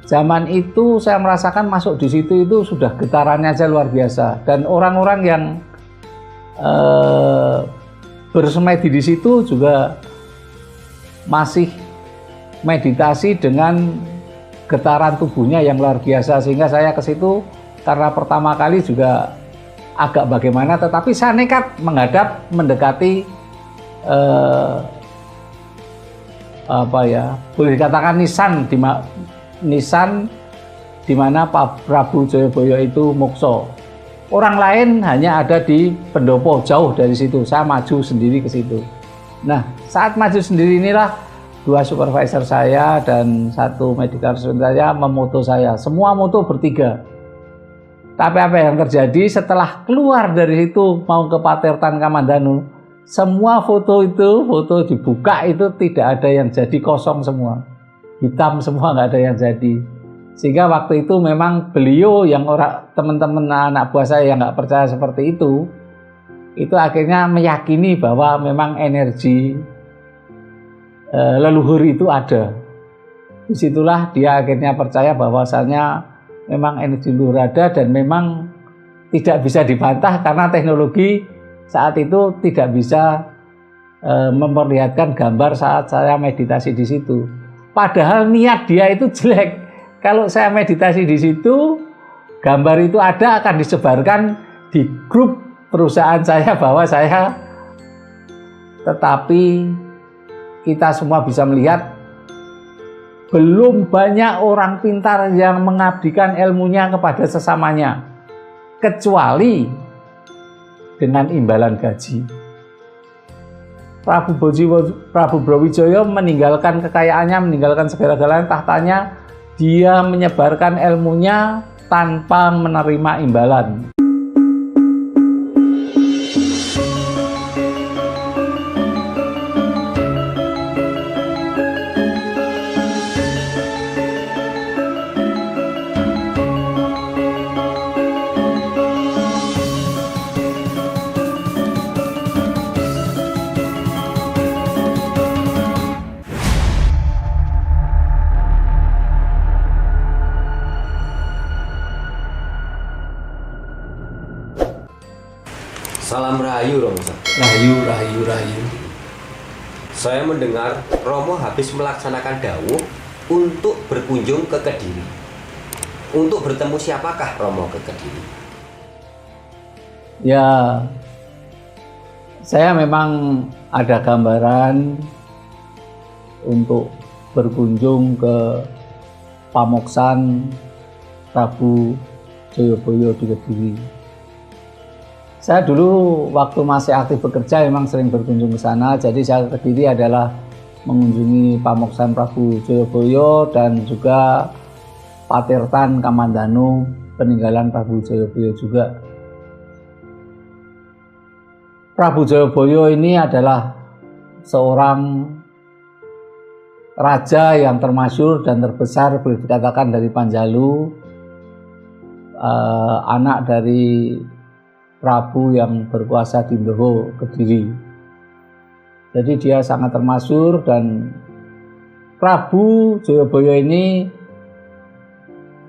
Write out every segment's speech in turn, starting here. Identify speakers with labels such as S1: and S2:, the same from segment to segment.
S1: Zaman itu saya merasakan masuk di situ itu sudah getarannya aja luar biasa, dan orang-orang yang bersemedi di situ juga masih meditasi dengan getaran tubuhnya yang luar biasa, sehingga saya ke situ karena pertama kali juga agak bagaimana, tetapi saya nekat mendekati boleh dikatakan nisan di mana Pak Prabu Jayabaya itu mokso. Orang lain hanya ada di pendopo jauh dari situ. Saya maju sendiri ke situ. Nah, saat maju sendiri inilah dua supervisor saya dan satu medical assistant saya memoto saya. Semua moto bertiga. Tapi apa yang terjadi setelah keluar dari situ mau ke Patirtan Kamandanu, semua foto dibuka itu tidak ada yang jadi, kosong semua. Hitam semua, nggak ada yang jadi. Sehingga waktu itu memang beliau yang teman-teman anak buah saya yang nggak percaya seperti itu akhirnya meyakini bahwa memang energi leluhur itu ada. Disitulah dia akhirnya percaya bahwasannya memang energi leluhur ada, dan memang tidak bisa dibantah karena teknologi saat itu tidak bisa memperlihatkan gambar saat saya meditasi di situ. Padahal niat dia itu jelek. Kalau saya meditasi di situ, gambar itu ada akan disebarkan di grup perusahaan saya bahwa saya, tetapi kita semua bisa melihat belum banyak orang pintar yang mengabdikan ilmunya kepada sesamanya, kecuali dengan imbalan gaji. Prabu Brawijaya meninggalkan kekayaannya, meninggalkan segala-galanya, tahtanya, dia menyebarkan ilmunya tanpa menerima imbalan.
S2: Salam rahayu Romo.
S1: Rahayu.
S2: Saya mendengar Romo habis melaksanakan dawuh untuk berkunjung ke Kediri. Untuk bertemu siapakah Romo ke Kediri?
S1: Ya, saya memang ada gambaran untuk berkunjung ke Pamoksan Prabu Jayabaya di Kediri. Saya dulu waktu masih aktif bekerja memang sering berkunjung ke sana. Jadi saya ke Kediri adalah mengunjungi Pamoksan Prabu Jayabaya dan juga Patirtan Kamandanu, peninggalan Prabu Jayabaya juga. Prabu Jayabaya ini adalah seorang raja yang termasyhur dan terbesar, boleh dikatakan dari Panjalu, anak dari Prabu yang berkuasa di Ndoho Kediri. Jadi dia sangat termasyhur, dan Prabu Jayabaya ini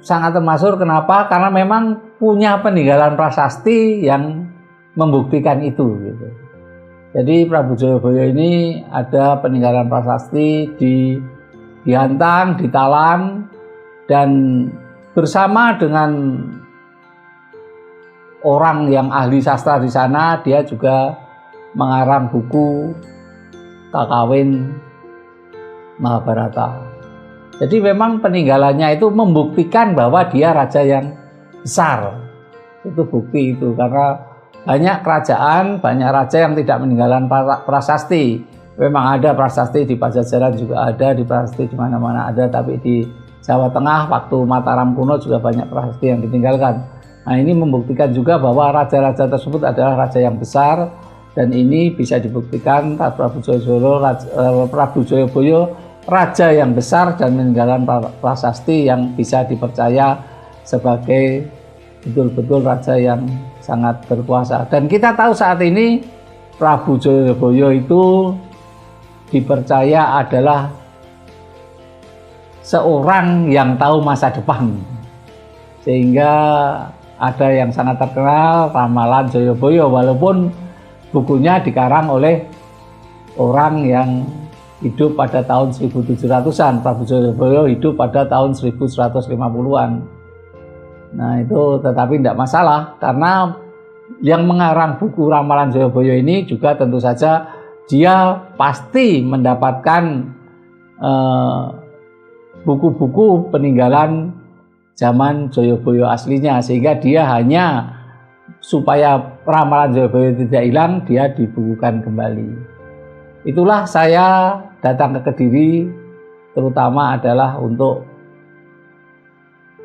S1: sangat termasyhur. Kenapa? Karena memang punya peninggalan prasasti yang membuktikan itu. Gitu. Jadi Prabu Jayabaya ini ada peninggalan prasasti di Hantang, di Talang, dan bersama dengan orang yang ahli sastra di sana, dia juga mengarang buku Kakawin Mahabharata. Jadi memang peninggalannya itu membuktikan bahwa dia raja yang besar. Itu bukti itu, karena banyak kerajaan, banyak raja yang tidak meninggalan prasasti. Memang ada prasasti di Pajajaran, juga ada di prasasti di mana-mana ada, tapi di Jawa Tengah waktu Mataram kuno juga banyak prasasti yang ditinggalkan. Nah, ini membuktikan juga bahwa raja-raja tersebut adalah raja yang besar, dan ini bisa dibuktikan Prabu Jayabaya raja yang besar dan meninggalan prasasti yang bisa dipercaya sebagai betul-betul raja yang sangat berkuasa. Dan kita tahu saat ini Prabu Jayabaya itu dipercaya adalah seorang yang tahu masa depan. Sehingga ada yang sangat terkenal, Ramalan Joyoboyo, walaupun bukunya dikarang oleh orang yang hidup pada tahun 1700-an. Prabu Joyoboyo hidup pada tahun 1150-an. Nah itu tetapi tidak masalah, karena yang mengarang buku Ramalan Joyoboyo ini juga tentu saja dia pasti mendapatkan buku-buku peninggalan zaman Joyoboyo aslinya, sehingga dia hanya supaya Ramalan Joyoboyo tidak hilang, dia dibukukan kembali. Itulah saya datang ke Kediri terutama adalah untuk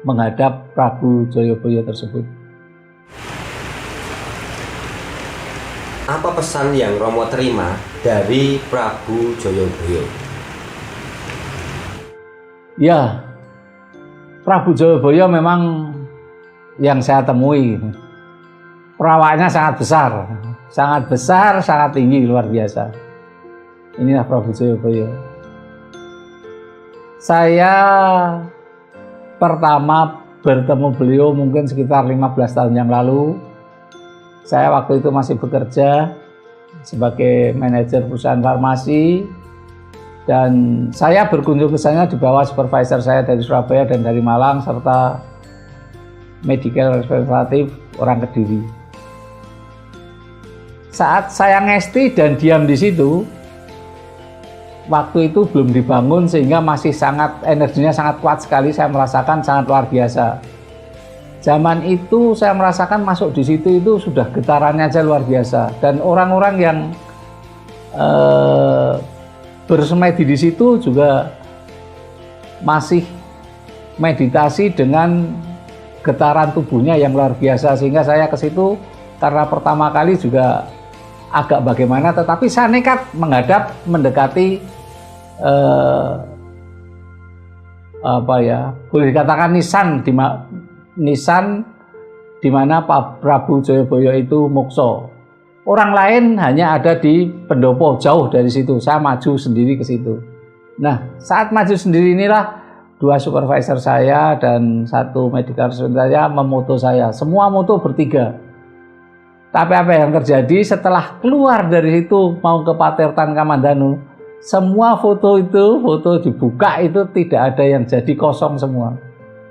S1: menghadap Prabu Joyoboyo tersebut.
S2: Apa pesan yang Romo terima dari Prabu Joyoboyo?
S1: Ya, Prabu Joyoboyo memang yang saya temui perawaknya sangat besar, sangat tinggi, luar biasa. Inilah Prabu Joyoboyo. Saya pertama bertemu beliau mungkin sekitar 15 tahun yang lalu. Saya waktu itu masih bekerja sebagai manajer perusahaan farmasi, dan saya berkunjung ke sana di bawah supervisor saya dari Surabaya dan dari Malang, serta medical representative orang Kediri. Saat saya ngesti dan diam di situ, waktu itu belum dibangun sehingga masih energinya sangat kuat sekali, saya merasakan sangat luar biasa. Zaman itu saya merasakan masuk di situ itu sudah getarannya aja luar biasa, dan orang-orang yang bersemedi di situ juga masih meditasi dengan getaran tubuhnya yang luar biasa, sehingga saya ke situ karena pertama kali juga agak bagaimana, tetapi saya nekat mendekati boleh dikatakan nisan di mana Pak Prabu Joyoboyo itu mokso. Orang lain hanya ada di pendopo jauh dari situ. Saya maju sendiri ke situ. Nah, saat maju sendiri inilah dua supervisor saya dan satu medical representative saya memoto saya. Semua moto bertiga. Tapi apa yang terjadi setelah keluar dari situ mau ke Patirtan Kamandanu, semua foto dibuka itu tidak ada yang jadi, kosong semua.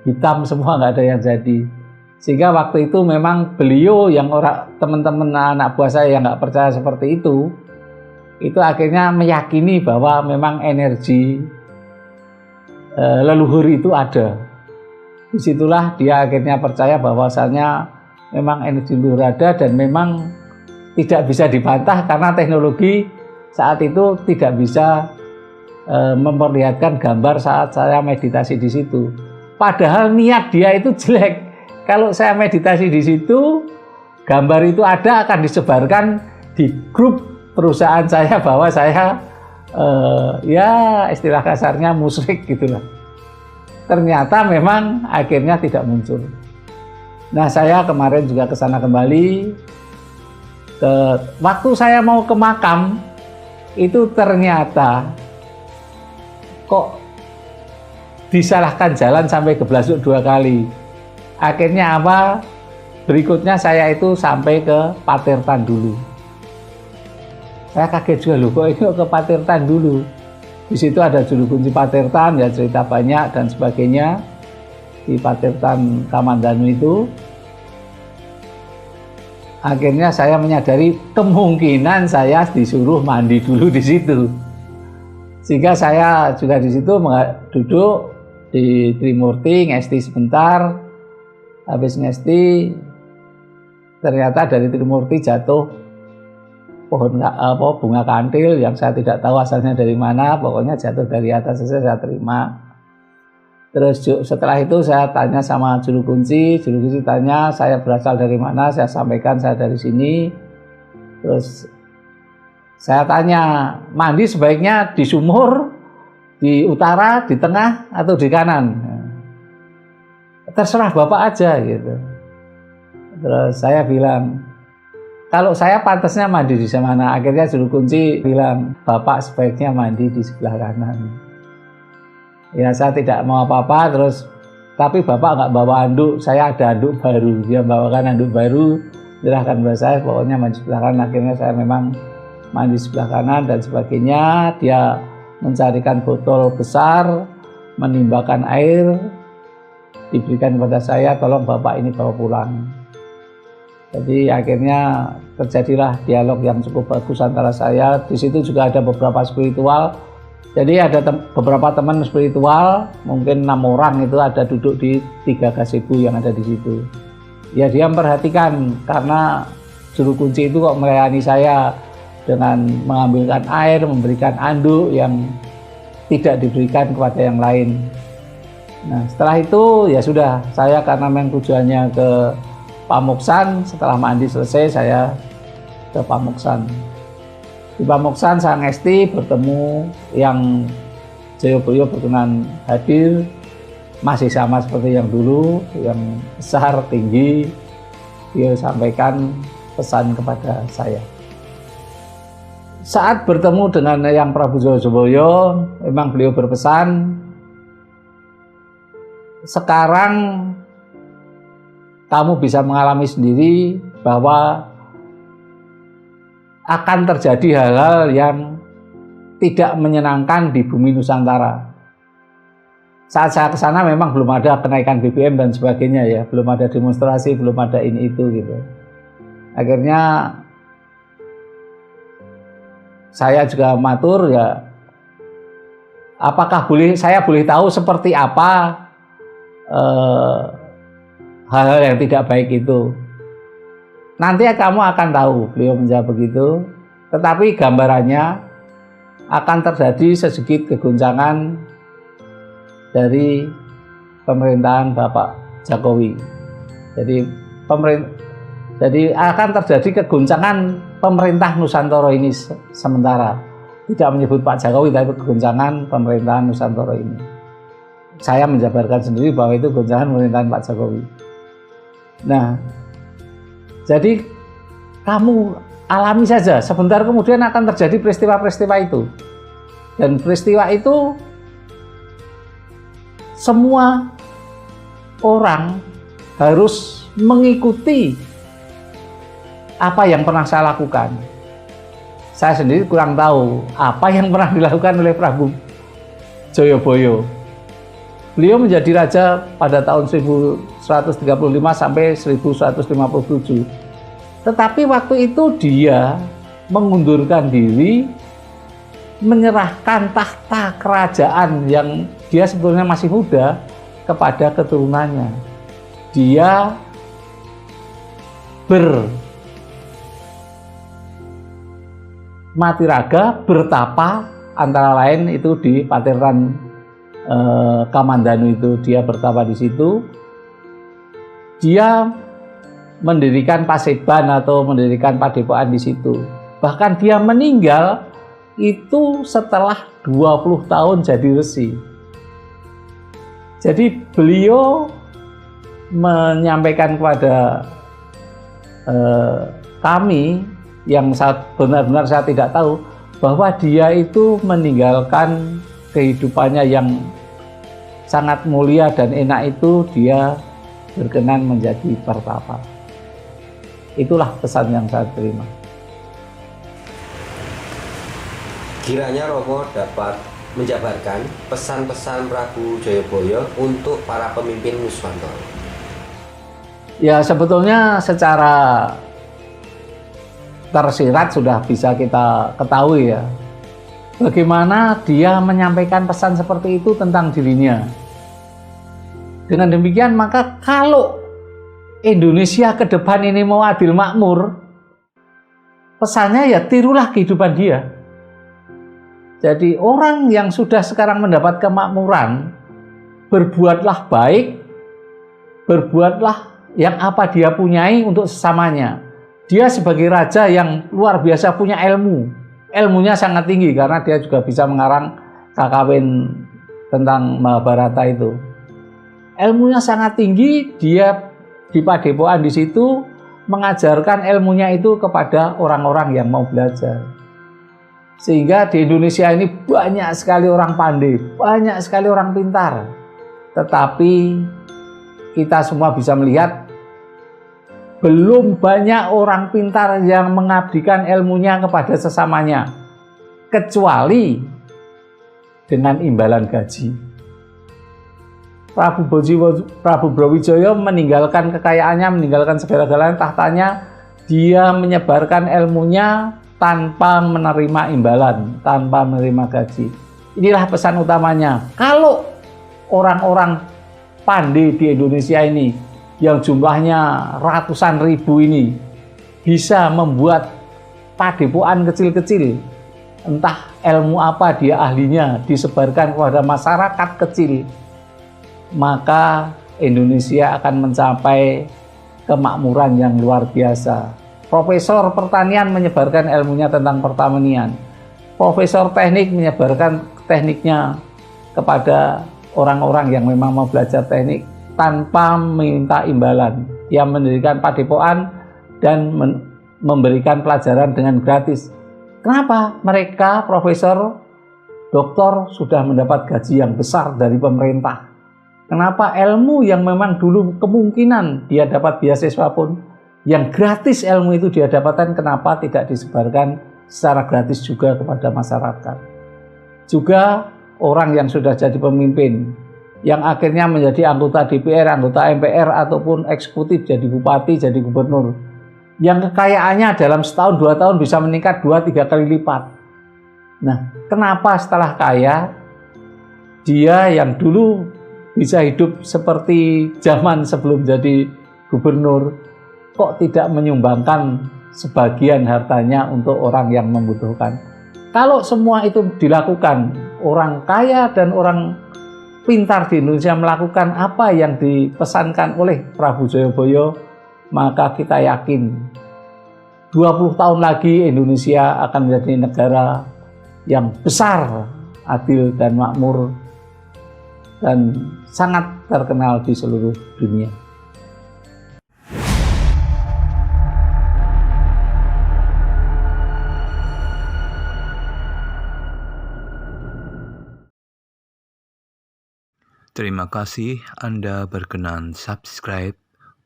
S1: Hitam semua, nggak ada yang jadi. Sehingga waktu itu memang beliau yang teman-teman anak buah saya yang nggak percaya seperti itu akhirnya meyakini bahwa memang energi leluhur itu ada. Disitulah dia akhirnya percaya bahwasannya memang energi leluhur ada, dan memang tidak bisa dibantah karena teknologi saat itu tidak bisa memperlihatkan gambar saat saya meditasi di situ. Padahal niat dia itu jelek. Kalau saya meditasi di situ, gambar itu ada akan disebarkan di grup perusahaan saya bahwa saya ya istilah kasarnya musyrik gitulah. Ternyata memang akhirnya tidak muncul. Nah, saya kemarin juga ke sana kembali. Waktu saya mau ke makam itu ternyata kok disalahkan jalan sampai geblasuk 2 kali. Akhirnya apa? Berikutnya saya itu sampai ke Patirtan dulu. Saya kaget juga, loh kok ini ke Patirtan dulu. Di situ ada juru kunci Patirtan, ya cerita banyak dan sebagainya di Patirtan Kamandanu itu. Akhirnya saya menyadari kemungkinan saya disuruh mandi dulu di situ. Sehingga saya juga di situ duduk di Trimurti, ngesti sebentar. Habis ngesti, ternyata dari Trimurti jatuh bunga kantil yang saya tidak tahu asalnya dari mana. Pokoknya jatuh dari atas saja, saya terima. Terus setelah itu saya tanya sama juru kunci tanya saya berasal dari mana, saya sampaikan saya dari sini. Terus saya tanya, mandi sebaiknya di sumur, di utara, di tengah, atau di kanan? Terserah Bapak aja gitu. Terus saya bilang, kalau saya pantasnya mandi di mana? Akhirnya juru kunci bilang, Bapak sebaiknya mandi di sebelah kanan. Ya saya tidak mau apa-apa, terus tapi bapak nggak bawa anduk, saya ada anduk baru. Dia bawakan anduk baru, serahkan kepada saya, pokoknya mandi sebelah kanan. Akhirnya saya memang mandi sebelah kanan dan sebagainya. Dia mencarikan botol besar, menimbakan air, diberikan kepada saya, tolong bapak ini bawa pulang. Jadi akhirnya terjadilah dialog yang cukup bagus antara saya. Di situ juga ada beberapa spiritual. Jadi ada beberapa teman spiritual, mungkin 6 orang itu ada duduk di 3 gazebo yang ada di situ. Ya dia memperhatikan karena juru kunci itu kok melayani saya dengan mengambilkan air, memberikan anduk yang tidak diberikan kepada yang lain. Nah setelah itu ya sudah, saya karena memang tujuannya ke Pamuksan, setelah mandi selesai saya ke Pamuksan. Di Pamuksan saya ngesti bertemu yang Jayaboyo berkenan hadir, masih sama seperti yang dulu, yang besar, tinggi. Dia sampaikan pesan kepada saya. Saat bertemu dengan yang Prabu Jayaboyo, memang beliau berpesan, sekarang kamu bisa mengalami sendiri bahwa akan terjadi hal-hal yang tidak menyenangkan di bumi Nusantara. Saat saya ke sana memang belum ada kenaikan BBM dan sebagainya ya, belum ada demonstrasi, belum ada ini itu gitu. Akhirnya saya juga matur ya, apakah saya boleh tahu seperti apa hal-hal yang tidak baik itu? Nanti kamu akan tahu, beliau menjawab begitu. Tetapi gambarannya akan terjadi sedikit kegoncangan dari pemerintahan Bapak Jokowi. Jadi akan terjadi kegoncangan pemerintah Nusantara ini sementara. Tidak menyebut Pak Jokowi, tapi kegoncangan pemerintahan Nusantara ini. Saya menjabarkan sendiri bahwa itu goncangan pemerintahan Pak Jokowi. Nah, jadi kamu alami saja, sebentar kemudian akan terjadi peristiwa-peristiwa itu. Dan peristiwa itu semua orang harus mengikuti apa yang pernah saya lakukan. Saya sendiri kurang tahu apa yang pernah dilakukan oleh Prabu Jayaboyo. Beliau menjadi raja pada tahun 1135 sampai 1157. Tetapi waktu itu dia mengundurkan diri, menyerahkan tahta kerajaan yang dia sebetulnya masih muda kepada keturunannya. Dia mati raga, bertapa, antara lain itu di Patirtan Kamandanu itu dia bertapa di situ. Dia mendirikan paseban atau mendirikan padepokan di situ. Bahkan dia meninggal itu setelah 20 tahun jadi resi. Jadi beliau menyampaikan kepada kami yang benar-benar saya tidak tahu bahwa dia itu meninggalkan kehidupannya yang sangat mulia dan enak itu, dia berkenan menjadi pertapa. Itulah pesan yang saya terima.
S2: Kiranya Romo dapat menjabarkan pesan-pesan Prabu Jayaboyo untuk para pemimpin Nusantara.
S1: Ya sebetulnya secara tersirat sudah bisa kita ketahui ya, bagaimana dia menyampaikan pesan seperti itu tentang dirinya. Dengan demikian maka kalau Indonesia ke depan ini mau adil makmur, pesannya ya tirulah kehidupan dia. Jadi orang yang sudah sekarang mendapat kemakmuran, berbuatlah baik, berbuatlah yang apa dia punyai untuk sesamanya. Dia sebagai raja yang luar biasa punya ilmunya sangat tinggi karena dia juga bisa mengarang kakawin tentang Mahabharata itu. Ilmunya sangat tinggi, dia di padepokan di situ mengajarkan ilmunya itu kepada orang-orang yang mau belajar. Sehingga di Indonesia ini banyak sekali orang pandai, banyak sekali orang pintar. Tetapi kita semua bisa melihat belum banyak orang pintar yang mengabdikan ilmunya kepada sesamanya, kecuali dengan imbalan gaji. Prabu Brawijaya meninggalkan kekayaannya, meninggalkan segala-galanya, tahtanya, dia menyebarkan ilmunya tanpa menerima imbalan, tanpa menerima gaji. Inilah pesan utamanya. Kalau orang-orang pandai di Indonesia ini yang jumlahnya ratusan ribu ini bisa membuat padepokan kecil-kecil, entah ilmu apa dia ahlinya, disebarkan kepada masyarakat kecil, maka Indonesia akan mencapai kemakmuran yang luar biasa. Profesor pertanian menyebarkan ilmunya tentang pertanian, profesor teknik menyebarkan tekniknya kepada orang-orang yang memang mau belajar teknik tanpa minta imbalan. Dia mendirikan padepokan dan memberikan pelajaran dengan gratis. Kenapa? Mereka profesor, doktor sudah mendapat gaji yang besar dari pemerintah. Kenapa ilmu yang memang dulu kemungkinan dia dapat beasiswa pun, yang gratis ilmu itu dia dapatkan, kenapa tidak disebarkan secara gratis juga kepada masyarakat? Juga orang yang sudah jadi pemimpin, yang akhirnya menjadi anggota DPR, anggota MPR, ataupun eksekutif, jadi bupati, jadi gubernur, yang kekayaannya dalam setahun 2 tahun bisa meningkat 2-3 kali lipat. Nah, kenapa setelah kaya, dia yang dulu bisa hidup seperti zaman sebelum jadi gubernur, kok tidak menyumbangkan sebagian hartanya untuk orang yang membutuhkan? Kalau semua itu dilakukan, orang kaya dan orang pintar di Indonesia melakukan apa yang dipesankan oleh Prabu Jayabaya, maka kita yakin 20 tahun lagi Indonesia akan menjadi negara yang besar, adil dan makmur, dan sangat terkenal di seluruh dunia.
S3: Terima kasih Anda berkenan subscribe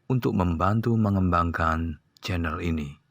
S3: untuk membantu mengembangkan channel ini.